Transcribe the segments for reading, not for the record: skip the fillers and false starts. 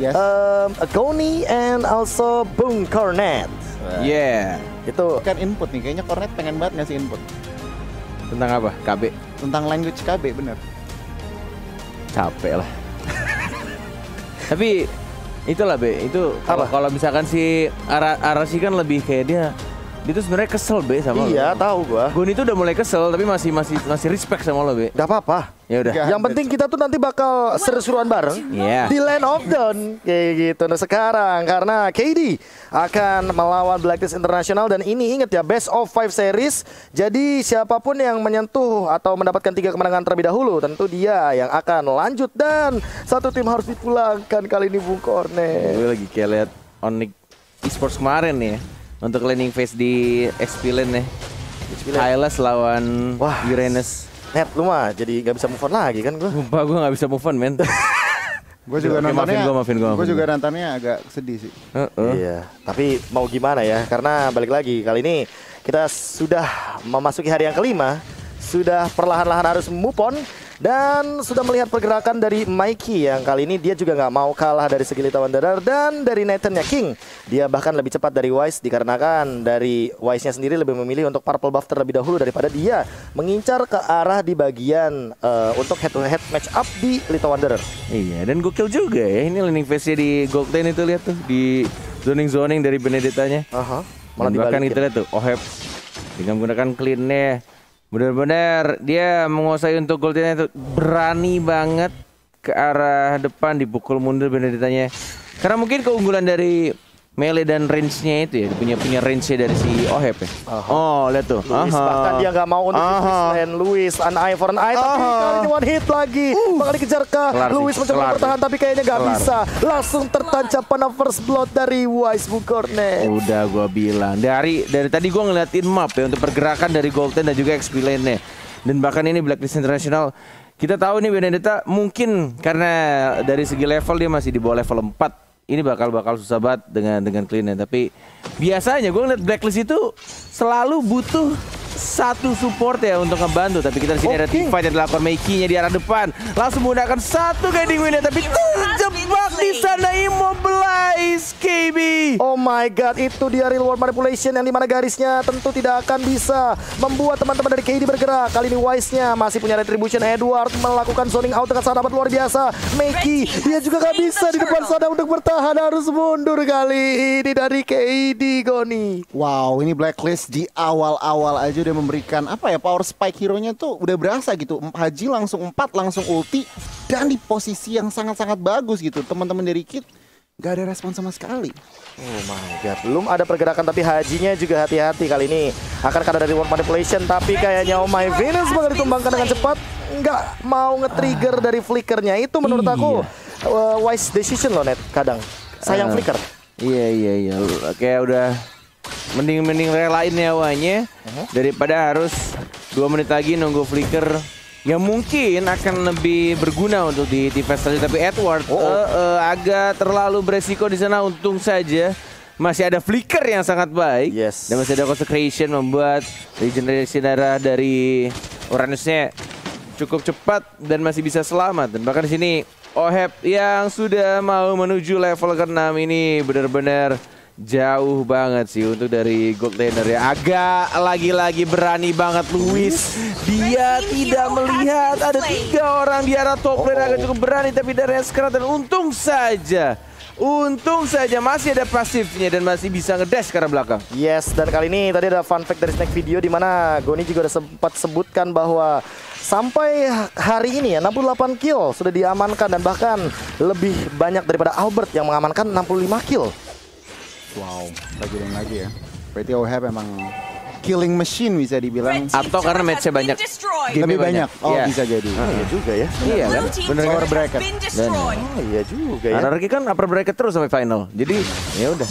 Yes. Goni and also Boom Cornet. Yeah. Itu Kan input nih, kayaknya Cornet pengen banget ngasih input Tentang apa? KB? tentang language KB, bener. Capek lah. Tapi itulah Be, itu kalau misalkan si Arashi kan lebih kayak dia tuh sebenarnya kesel Be sama lo. iya tahu gua. Goni tuh udah mulai kesel tapi masih respect sama lo Be. Gak apa-apa. Ya udah. Yang penting kita tuh nanti bakal seru-seruan bareng Iya. di Land of Dawn kayak gitu. Nah sekarang karena KD akan melawan Blacklist International dan ini inget ya best of 5 series. Jadi siapapun yang menyentuh atau mendapatkan 3 kemenangan terlebih dahulu tentu dia yang akan lanjut dan satu tim harus dipulangkan kali ini Bung Cornet. Gue lagi kayak lihat Onyx Esports kemarin nih ya. Untuk landing phase di XP Lane nih. Hylas lawan Uranus. Net lu mah jadi gak bisa move on lagi kan gua. Sumpah gue gak bisa move on men. Gue juga nontonnya, maafin gue juga nontonnya agak sedih sih. Iya, tapi mau gimana ya? Karena balik lagi kali ini kita sudah memasuki hari yang kelima, sudah perlahan-lahan harus move on dan sudah melihat pergerakan dari Mikey yang kali ini dia juga nggak mau kalah dari segi Lita Wanderer dan dari Nathan-nya King. Dia bahkan lebih cepat dari Wise dikarenakan dari Wise-nya sendiri lebih memilih untuk purple buff terlebih dahulu daripada dia mengincar ke arah di bagian untuk head to head match up di Lita Wanderer. Iya, dan gokil juga ya. Ini landing phase-nya di Gold Lane itu lihat tuh di zoning dari Benedetta-nya. Malah bahkan kita lihat tuh Oheb dengan menggunakan clean-nya. Benar-benar dia menguasai untuk Gold Lane itu berani banget ke arah depan dipukul mundur Benedetta-nya. Karena mungkin keunggulan dari melee dan range-nya itu ya, punya range-nya dari si Oheb ya. Oh, lihat tuh. Luis bahkan dia nggak mau untuk Luis an eye for an eye tapi kali ini one hit lagi. Bakal dikejar ke Luis mencoba bertahan tapi kayaknya nggak bisa. Langsung tertancap pada first blood dari Wise Bung Cornet. Udah gua bilang dari tadi gua ngeliatin map ya untuk pergerakan dari Golden dan juga XP Lane-nya. Dan bahkan ini Blacklist International kita tahu nih Benedetta mungkin karena dari segi level dia masih di bawah level 4. Ini bakal susah banget dengan clean-nya. Tapi biasanya gue ngeliat Blacklist itu selalu butuh satu support ya untuk ngebantu. Tapi kita di sini ada team fight yang dilakukan Mikey-nya di arah depan. Langsung menggunakan satu guiding win-nya tapi terjebak di sana immobilize KB. Oh my god, itu dia real world manipulation yang dimana garisnya tentu tidak akan bisa membuat teman-teman dari KD bergerak. Kali ini Wise-nya masih punya retribution. Edward melakukan zoning out dengan sangat luar biasa. Mikey, dia juga gak bisa di depan sana untuk bertahan, harus mundur kali ini dari KD Goni. Wow, ini Blacklist di awal-awal aja udah memberikan apa ya, power spike hero-nya tuh udah berasa gitu. Haji langsung 4 langsung ulti dan di posisi yang sangat-sangat bagus gitu. Teman-teman dari Kid gak ada respon sama sekali. Oh my god, belum ada pergerakan tapi Hajinya juga hati-hati kali ini. Akan ada dari world manipulation tapi kayaknya Oh My Venus bakal ditumbangkan dengan cepat. Nggak mau nge-trigger dari flickernya. Itu menurut aku wise decision loh Net kadang. Sayang flicker. Iya. Kayak udah mending relain nyawanya daripada harus 2 menit lagi nunggu flicker. Ya mungkin akan lebih berguna untuk di phase tadi, tapi Edward agak terlalu beresiko di sana. Untung saja masih ada flicker yang sangat baik dan masih ada consecration membuat regenerasi darah dari Uranusnya cukup cepat dan masih bisa selamat. Dan bahkan di sini Oheb yang sudah mau menuju level ke-6 ini benar-benar jauh banget sih untuk dari Gold Laner ya. Agak lagi-lagi berani banget Luis. Dia tidak melihat ada 3 orang di arah top lane, agak cukup berani tapi dari sekarang dan untung saja masih ada pasifnya dan masih bisa ngedash ke arah belakang. Yes, dan kali ini tadi ada fun fact dari snack video di mana Goni juga udah sempat sebutkan bahwa sampai hari ini ya 68 kill sudah diamankan dan bahkan lebih banyak daripada Albert yang mengamankan 65 kill. Wow, lagi ya. Berarti Oheb emang killing machine bisa dibilang. Atau karena matchnya banyak, lebih banyak. Oh bisa jadi. Iya juga ya. Iya kan, bener power bracket. Dan iya juga ya. Anarchy kan upper bracket terus sampai final. Jadi ya udah.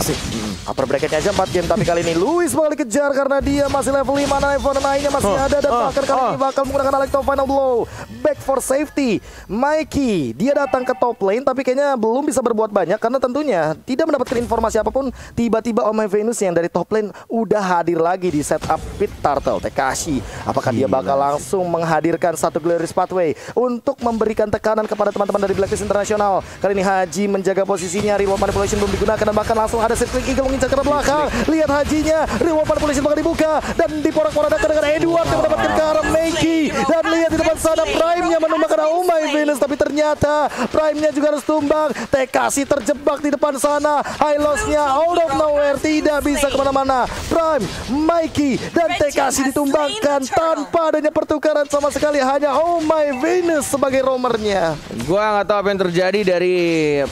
Asik. Upper bracketnya aja 4 game, tapi kali ini Luis bakal dikejar karena dia masih level 5, level 9-nya masih ada, dan bahkan kali ini bakal menggunakan Electro Final Blow. Back for safety. Mikey, dia datang ke top lane tapi kayaknya belum bisa berbuat banyak karena tentunya tidak mendapatkan informasi apapun. Tiba-tiba Oh My Venus yang dari top lane udah hadir lagi di setup Pit Turtle. Tekashi, apakah dia bakal langsung menghadirkan satu Glorious Pathway untuk memberikan tekanan kepada teman-teman dari Blacklist Internasional? Kali ini Haji menjaga posisinya, Reward Manipulation belum digunakan, dan bahkan langsung ada Circling Eagle mengincar ke belakang. Lihat Hajinya, Reward Manipulation bakal dibuka dan diporak-porandakan dengan Edward yang mendapatkan ke arah Mikey. Dan lihat di depan sana Prime-nya menumbangkan Oh My Venus, tapi ternyata Prime-nya juga harus tumbang. Tekashi terjebak di depan sana. High loss-nya out of nowhere, tidak bisa kemana-mana. Prime, Mikey, dan Tekashi ditumbangkan tanpa adanya pertukaran sama sekali. Hanya Oh My Venus sebagai roamernya. Gua nggak tahu apa yang terjadi dari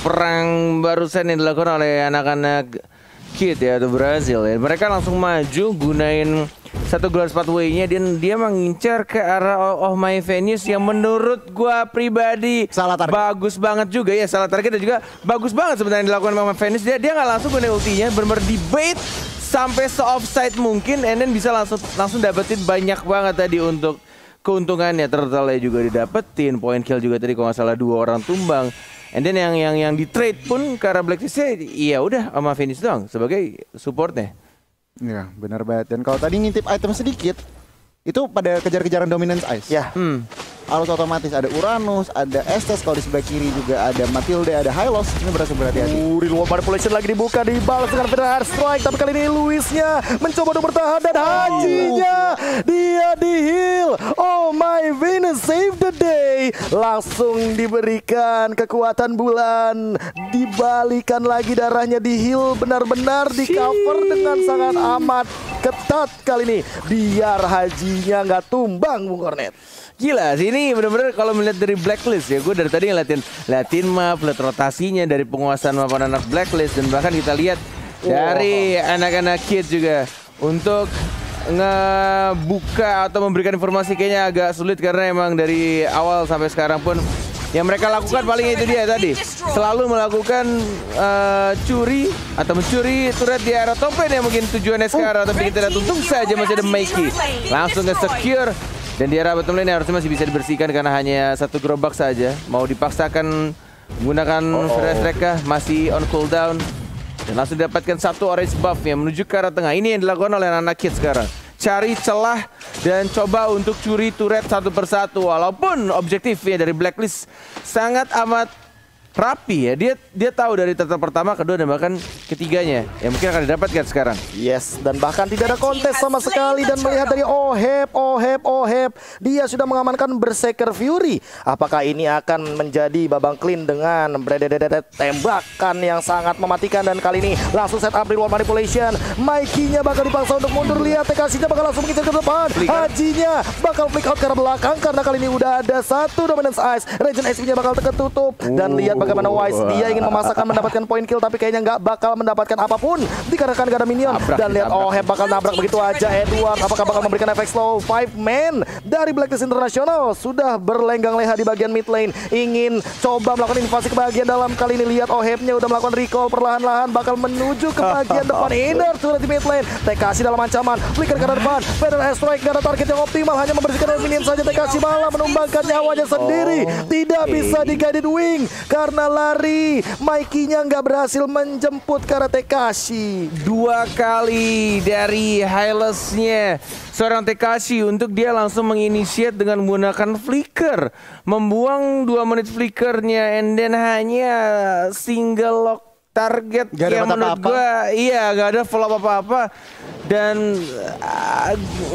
perang barusan yang dilakukan oleh anak-anak Kid ya, atau Brazil ya. Mereka langsung maju gunain satu Glorious Pathway-nya, dan dia mengincar ke arah Oh My Venus yang menurut gua pribadi Salah target. bagus banget juga ya, salah target, dan juga bagus banget sebenarnya yang dilakukan Oh My Venus. Dia nggak langsung gunain ultinya, bener-bener di bait sampai se-offside mungkin, and then bisa langsung dapetin banyak banget tadi untuk keuntungannya. Turtle juga didapetin, point kill juga tadi kalau nggak salah 2 orang tumbang. And then yang di trade pun ke arah Blacklist-nya, iya udah sama Venus doang sebagai supportnya. Iya, benar banget. Dan kalau tadi ngintip item sedikit, itu pada kejar-kejaran Dominance Ice. Ya. Harus otomatis ada Uranus, ada Estes, kalau di sebelah kiri juga ada Matilde, ada Hylos. Ini berasa berhati-hati. Reward Manipulation lagi dibuka, dibalas dengan Federal Air Strike, tapi kali ini Luisnya mencoba untuk bertahan, dan Hajinya dia di heal. Oh My Venus save the day. Langsung diberikan kekuatan bulan, dibalikan lagi darahnya, di heal benar-benar di cover dengan sangat amat ketat kali ini, biar Hajinya nggak tumbang, Bung Kornet. Gila sih, ini bener-bener kalau melihat dari Blacklist ya, gue dari tadi ngeliatin map, lihat rotasinya dari penguasaan map anak Blacklist, dan bahkan kita lihat dari anak-anak Kid juga untuk ngebuka atau memberikan informasi kayaknya agak sulit, karena emang dari awal sampai sekarang pun yang mereka lakukan paling itu dia tadi, selalu melakukan curi atau mencuri turret di area top lane yang mungkin tujuannya sekarang, tapi kita lihat untung saja masih ada Mikey langsung nge-secure. Dan di area bottom lane harusnya masih bisa dibersihkan karena hanya satu gerobak saja. Mau dipaksakan menggunakan Federal Strike masih on cooldown. Dan langsung didapatkan satu orange buff yang menuju ke arah tengah. Ini yang dilakukan oleh anak Kid sekarang. Cari celah dan coba untuk curi turret satu persatu. Walaupun objektifnya dari Blacklist sangat amat rapi ya, dia tahu dari turtle pertama, kedua, dan bahkan ketiganya yang mungkin akan didapatkan sekarang. Yes, dan bahkan tidak ada kontes sama sekali. Dan melihat dari Oheb, dia sudah mengamankan Berserker Fury. Apakah ini akan menjadi babang clean dengan tembakan yang sangat mematikan? Dan kali ini langsung set up Reward Manipulation. Mikey-nya bakal dipaksa untuk mundur. Lihat Tekashi-nya bakal langsung mengejar ke depan. Hajinya bakal flick out ke arah belakang karena kali ini udah ada satu Dominance Ice. Regen SP-nya bakal tertutup. Dan lihat bagaimana Wise, dia ingin memasakkan mendapatkan point kill, tapi kayaknya nggak bakal mendapatkan apapun dikarenakan gak ada minion. Dan lihat Oheb bakal nabrak begitu aja Edward. Apakah bakal memberikan efek slow? 5 man dari Blacklist Internasional sudah berlenggang leha di bagian mid lane, ingin coba melakukan invasi ke bagian dalam. Kali ini lihat Ohebnya udah melakukan recall perlahan-lahan, bakal menuju ke bagian depan inner turret di mid lane. Tekashi dalam ancaman, flicker ke depan, Federal Air Strike, gak ada target yang optimal, hanya membersihkan minion saja. Tekashi malah menumbangkan nyawanya sendiri, tidak bisa di guided wing karena lari. Mikey-nya nggak berhasil menjemput ke arah Tekashi. 2 kali dari Hylos-nya seorang Tekashi untuk dia langsung menginisiat dengan menggunakan flicker, membuang 2 menit flickernya, and then hanya single lock target yang menurut gua iya nggak ada follow apa-apa. Dan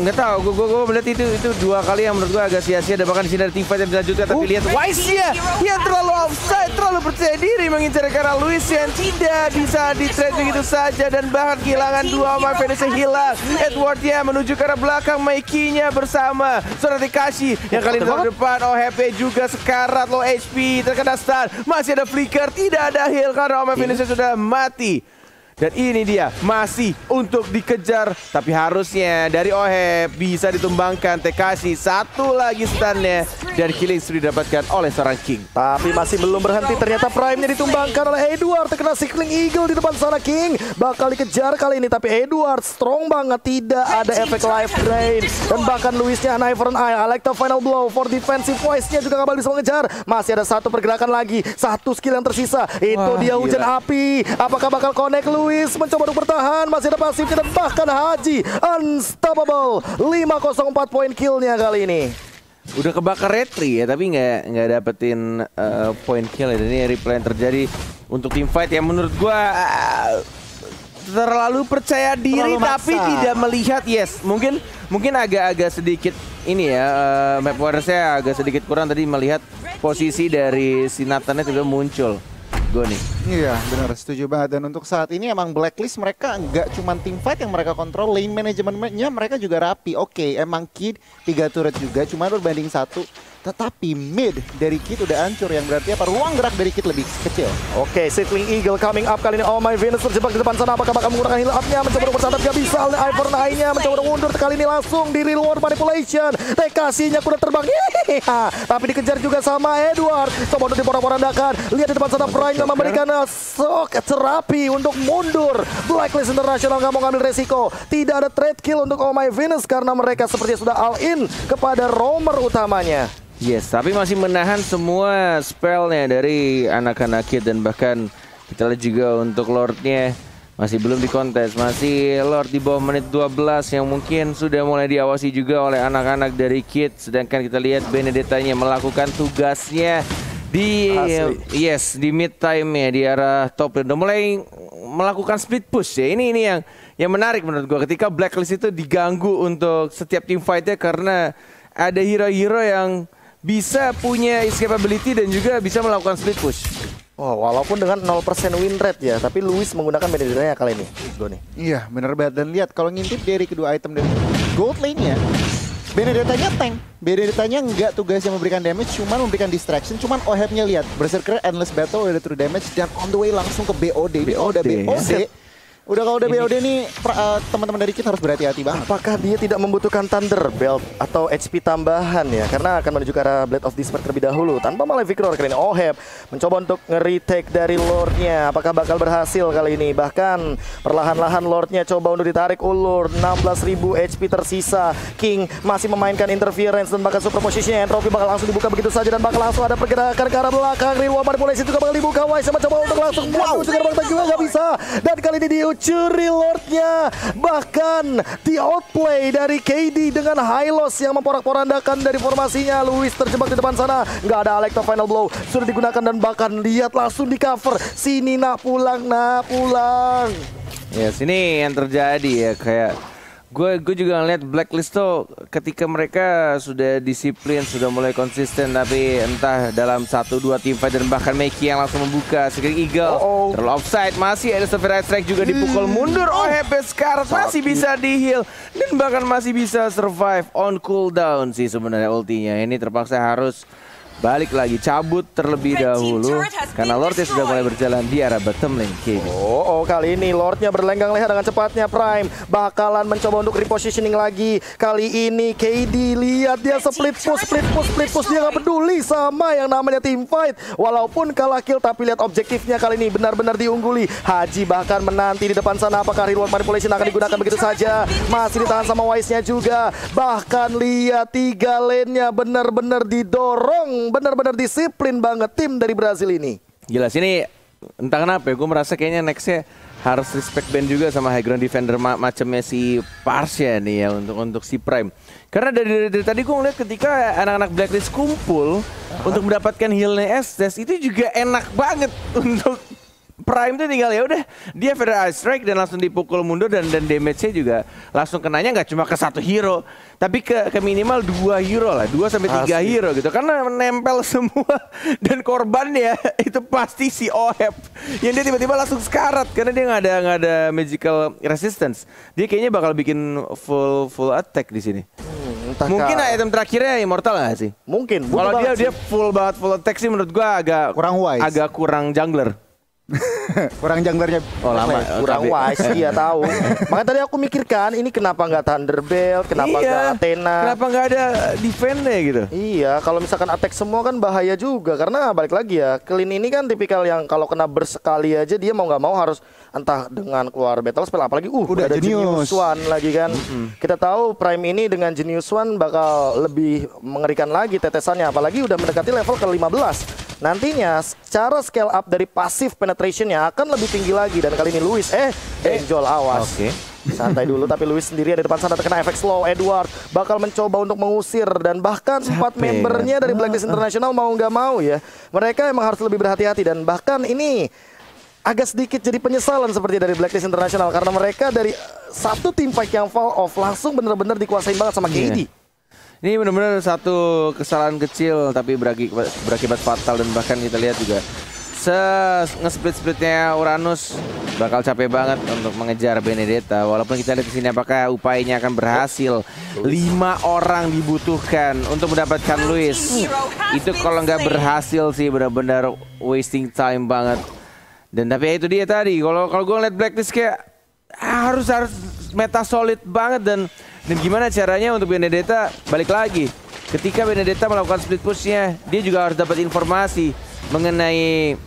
nggak tahu, gue melihat itu 2 kali yang menurut gue agak sia-sia. Dan bahkan di sini ada teamfight yang dilanjutkan, tapi lihat Wise-nya yang terlalu offside, terlalu percaya diri mengincar ke arah Luis yang tidak bisa di-trade begitu saja, dan bahkan kehilangan 2 My Venus yang hilang. Edward-nya menuju ke arah belakang, Mikey-nya bersama seorang Tekashi yang kali ini di depan. OHP juga sekarat, low HP, terkena stun, masih ada flicker, tidak ada heal karena My Venus sudah mati. Dan ini dia masih untuk dikejar, tapi harusnya dari Oheb bisa ditumbangkan. Tekashi satu lagi stunnya dan killing streak didapatkan oleh seorang King. Tapi masih belum berhenti, ternyata Prime-nya ditumbangkan oleh Edward. Terkena Cycling Eagle di depan sana. King bakal dikejar kali ini, tapi Edward strong banget, tidak ada efek life drain. Dan bahkan Luisnya An Eye for an Eye. I like the final blow for defensive voice-nya juga gak bisa mengejar. Masih ada satu pergerakan lagi, satu skill yang tersisa. Itu dia hujan api. Apakah bakal connect? Luis mencoba untuk bertahan, masih ada pasifnya dan bahkan Haji unstoppable. 504 poin killnya kali ini. Udah kebakar retri ya, tapi nggak dapetin point kill ya. Dan ini replay yang terjadi untuk tim fight yang menurut gua terlalu percaya diri tapi tidak melihat. Yes, mungkin agak-agak sedikit ini ya, map warriors-nya agak sedikit kurang tadi melihat posisi dari si Nathan-nya tiba muncul. Gue nih. Iya benar, setuju banget. Dan untuk saat ini emang Blacklist mereka nggak cuma tim fight yang mereka kontrol, lane manajemennya mereka juga rapi. Oke, emang Kid 3 turret juga, cuma berbanding 1. Tetapi mid dari Kid udah hancur, yang berarti apa? Ruang gerak dari Kid lebih kecil. Oke, Cycling Eagle coming up kali ini. Oh my Venus terjebak di depan sana. Apakah bakal menggunakan heal up-nya? Mencoba untuk bersantap, gak bisa. Eye for an Eye-nya mencoba untuk mundur. Kali ini langsung di reward manipulation. Tekasinya kuda terbang. Tapi dikejar juga sama Edward. Coba untuk diporak-porandakan. Lihat di depan sana Prime yang memberikan shock terapi untuk mundur. Blacklist International gak mau ngambil resiko. Tidak ada trade kill untuk Oh my Venus karena mereka sepertinya sudah all in kepada roamer utamanya. Yes, tapi masih menahan semua spellnya dari anak-anak Kid. Dan bahkan kita lihat juga untuk Lordnya masih belum dikontes. Masih Lord di bawah menit 12 yang mungkin sudah mulai diawasi juga oleh anak-anak dari Kid. Sedangkan kita lihat Benedetta-nya melakukan tugasnya di di mid time ya, di arah top lane. Udah mulai melakukan split push ya. Ini yang menarik menurut gua, ketika Blacklist itu diganggu untuk setiap team fight-nya karena ada hero-hero yang bisa punya escapability dan juga bisa melakukan split push. Oh, walaupun dengan 0% win rate ya, tapi Luis menggunakan Benedetta kali ini. Iya, bener banget. Dan lihat kalau ngintip dari kedua item dari gold lane-nya, Benedettanya tank. Benedettanya nggak tugasnya memberikan damage, cuman memberikan distraction. Cuman Oheb-nya lihat, Berserker Endless Battle udah true damage dan on the way langsung ke BOD. Udah BOD. Udah kalau udah BOD nih teman-teman dari kita harus berhati-hati banget. Apakah dia tidak membutuhkan Thunder Belt atau HP tambahan ya? Karena akan menuju ke arah Blade of Despair terlebih dahulu. Tanpa Malefic Roar kali ini Oheb mencoba untuk nge-retake dari Lordnya. Apakah bakal berhasil kali ini? Bahkan perlahan-lahan Lordnya coba untuk ditarik ulur. 16.000 HP tersisa. King masih memainkan interference dan bahkan super positionnya. Entropy bakal langsung dibuka begitu saja dan bakal langsung ada pergerakan ke arah belakang. Reward manipulasi juga bakal dibuka. Wise mencoba untuk langsung buat juga juga nggak bisa. Dan kali ini curi Lordnya, bahkan di outplay dari KD dengan Hylos yang memporak-porandakan dari formasinya. Luis terjebak di depan sana, nggak ada Alecto final blow sudah digunakan dan bahkan lihat langsung di cover. Sini nak pulang. Ya sini yang terjadi ya, kayak gue juga ngeliat Blacklist tuh ketika mereka sudah disiplin, sudah mulai konsisten, tapi entah dalam 1-2 team fight dan bahkan Meki yang langsung membuka Cycling Eagle terlalu offside, masih ada Severe Strike juga dipukul mundur. Oheb sekarang masih bisa di heal dan bahkan masih bisa survive on cooldown sih sebenarnya ultinya. Ini terpaksa harus balik lagi, cabut terlebih dahulu karena Lordnya sudah mulai berjalan di arah bottom lane KD. Kali ini Lordnya berlenggang leher dengan cepatnya. Prime bakalan mencoba untuk repositioning lagi. Kali ini KD lihat dia split push. Dia nggak peduli sama yang namanya team fight. Walaupun kalah kill tapi lihat objektifnya kali ini benar-benar diungguli. Haji bahkan menanti di depan sana apakah reward manipulation akan digunakan begitu saja. Masih ditahan sama Wise-nya juga. Bahkan lihat 3 lane-nya benar-benar didorong. Benar-benar disiplin banget tim dari Brazil ini. Jelas ini entah kenapa ya, gue merasa kayaknya nextnya harus respect band juga sama high ground defender macamnya si Parsha nih ya untuk si Prime. Karena dari tadi gue ngeliat ketika anak-anak Blacklist kumpul untuk mendapatkan healnya Estes itu juga enak banget untuk Prime tuh tinggal ya udah dia Federal Strike dan langsung dipukul mundur dan damage-nya juga langsung kenanya nggak cuma ke 1 hero tapi ke minimal 2 hero lah, 2-3 hero gitu karena menempel semua dan korbannya itu pasti si Oheb yang dia tiba-tiba langsung sekarat karena dia nggak ada magical resistance. Dia kayaknya bakal bikin full attack di sini. Mungkin item terakhirnya Immortal nggak sih? Mungkin. Kalau dia full attack sih menurut gua agak kurang jungler. Kurang junglernya. Oh lama. Kurang wise, iya tahu. Makanya tadi aku mikirkan ini kenapa nggak Thunderbelt, kenapa nggak Athena? Kenapa nggak ada defend-nya gitu? Iya, kalau misalkan attack semua kan bahaya juga karena balik lagi ya, Clean ini kan tipikal yang kalau kena burst sekali aja dia mau nggak mau harus entah dengan keluar battle spell apalagi udah ada Genius. Genius One lagi kan. Kita tahu Prime ini dengan Genius One bakal lebih mengerikan lagi tetesannya apalagi udah mendekati level ke-15. Nantinya cara scale up dari pasif penetrationnya akan lebih tinggi lagi dan kali ini Luis Angel awas. Oke. Santai dulu tapi Luis sendiri di depan sana terkena efek slow. Edward bakal mencoba untuk mengusir dan bahkan 4 membernya dari Blacklist International mau nggak mau ya. Mereka emang harus lebih berhati-hati dan bahkan ini agak sedikit jadi penyesalan seperti dari Blacklist International karena mereka dari satu tim fight yang fall off langsung bener-bener dikuasain banget sama KD. Ini benar-benar satu kesalahan kecil tapi berakibat fatal dan bahkan kita lihat juga nge-split-splitnya Uranus bakal capek banget untuk mengejar Benedetta. Walaupun kita lihat di sini apakah upayanya akan berhasil. 5 orang dibutuhkan untuk mendapatkan Luis. Itu kalau nggak berhasil sih benar-benar wasting time banget. Dan tapi ya itu dia tadi. Kalau gue ngeliat Blacklist kayak harus meta solid banget dan gimana caranya untuk Benedetta balik lagi. Ketika Benedetta melakukan split pushnya, dia juga harus dapat informasi mengenai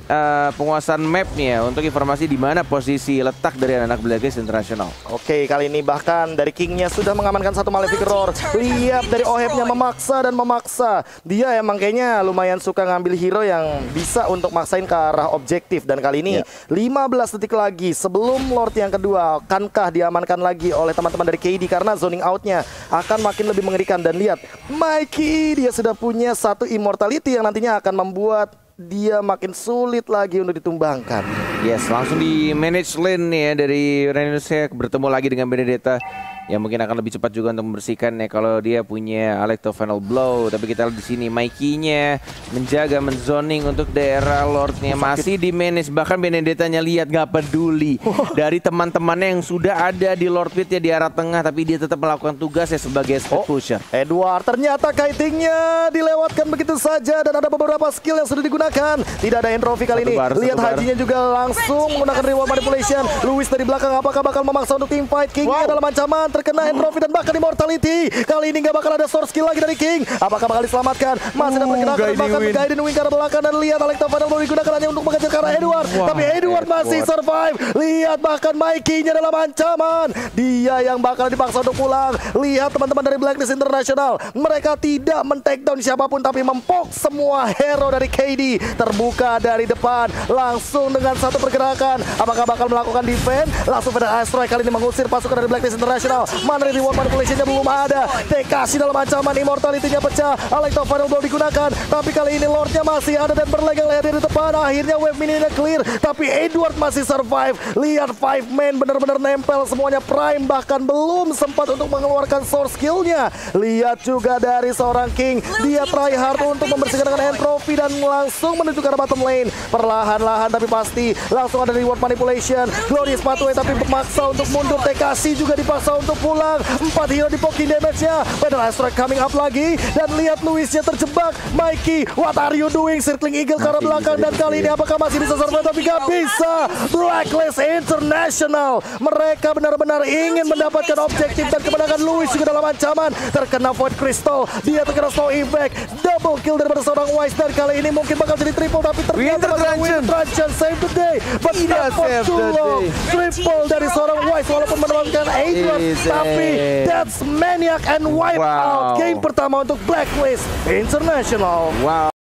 penguasaan mapnya untuk informasi di mana posisi letak dari anak Blacklist International. Oke, kali ini bahkan dari Kingnya sudah mengamankan satu Malefic Roar. Lihat dari Ohebnya memaksa dan memaksa. Dia emang kayaknya lumayan suka ngambil hero yang bisa untuk maksain ke arah objektif. Dan kali ini 15 detik lagi sebelum Lord yang kedua, akankah diamankan lagi oleh teman-teman dari KD karena zoning outnya akan makin lebih mengerikan. Dan lihat Mikey, dia sudah punya satu immortality yang nantinya akan membuat dia makin sulit lagi untuk ditumbangkan. Yes, langsung di manage lane nih ya dari Renusnya bertemu lagi dengan Benedetta yang mungkin akan lebih cepat juga untuk membersihkan ya kalau dia punya Alecto Final Blow. Tapi kita lihat di sini Mikey-nya menjaga menzoning untuk daerah Lord-nya masih di manage, bahkan Benedetta-nya lihat nggak peduli dari teman-temannya yang sudah ada di Lord Pit ya di arah tengah, tapi dia tetap melakukan tugasnya sebagai speed pusher. Edward ternyata kitingnya dilewatkan begitu saja dan ada beberapa skill yang sudah digunakan. Tidak ada entropy kali ini. Lihat Hajinya juga langsung menggunakan reward manipulation. Luis dari belakang apakah bakal memaksa untuk team fight? King-nya dalam ancaman, terkena entropy dan bahkan immortality. Kali ini nggak bakal ada source skill lagi dari King. Apakah bakal diselamatkan? Masih dapat gerakan bahkan Gaiden Wing ke arah belakang dan lihat Alecto Final Blow digunakan hanya untuk mengejar ke arah Edward. Tapi Edward masih survive. Lihat bahkan Mikey-nya dalam ancaman. Dia yang bakal dipaksa untuk pulang. Lihat teman-teman dari Blacklist International. Mereka tidak men-takedown siapapun tapi mempok semua hero dari KD. Terbuka dari depan langsung dengan satu pergerakan. Apakah bakal melakukan defense? Langsung Feather Strike kali ini mengusir pasukan dari Blacklist International. Mana reward manipulation-nya belum ada. TKC dalam ancaman, immortality-nya pecah. Alecto Final Blow digunakan. Tapi kali ini Lord-nya masih ada dan berlegang-legang di depan. Akhirnya wave mini-nya clear. Tapi Edward masih survive. Lihat 5 man benar-benar nempel semuanya. Prime bahkan belum sempat untuk mengeluarkan source skill-nya. Lihat juga dari seorang King. Dia try hard untuk membersihkan dengan entropy dan langsung menuju ke arah bottom lane. Perlahan-lahan tapi pasti langsung ada reward manipulation. Glorious Pathway tapi memaksa untuk mundur. TKC juga dipaksa untuk pulang. 4 hero di poking damage-nya. Feather Strike coming up lagi. Dan lihat Luisnya terjebak. Mikey, what are you doing? Circling Eagle ke arah belakang. Dan kali ini apakah masih bisa survive? Tapi gak bisa. Blacklist International. Mereka benar-benar ingin mendapatkan objektif dan kemenangan. Luis juga dalam ancaman. Terkena Void Crystal. Dia terkena Slow Impact. Double kill daripada seorang Wise. Dan kali ini mungkin bakal jadi triple. Tapi ternyata Winter Truncheon save the day. But not for too long. Triple dari seorang Wise. Walaupun mendapatkan Edward. Tapi that's Maniac and wipe out game pertama untuk Blacklist International. Wow.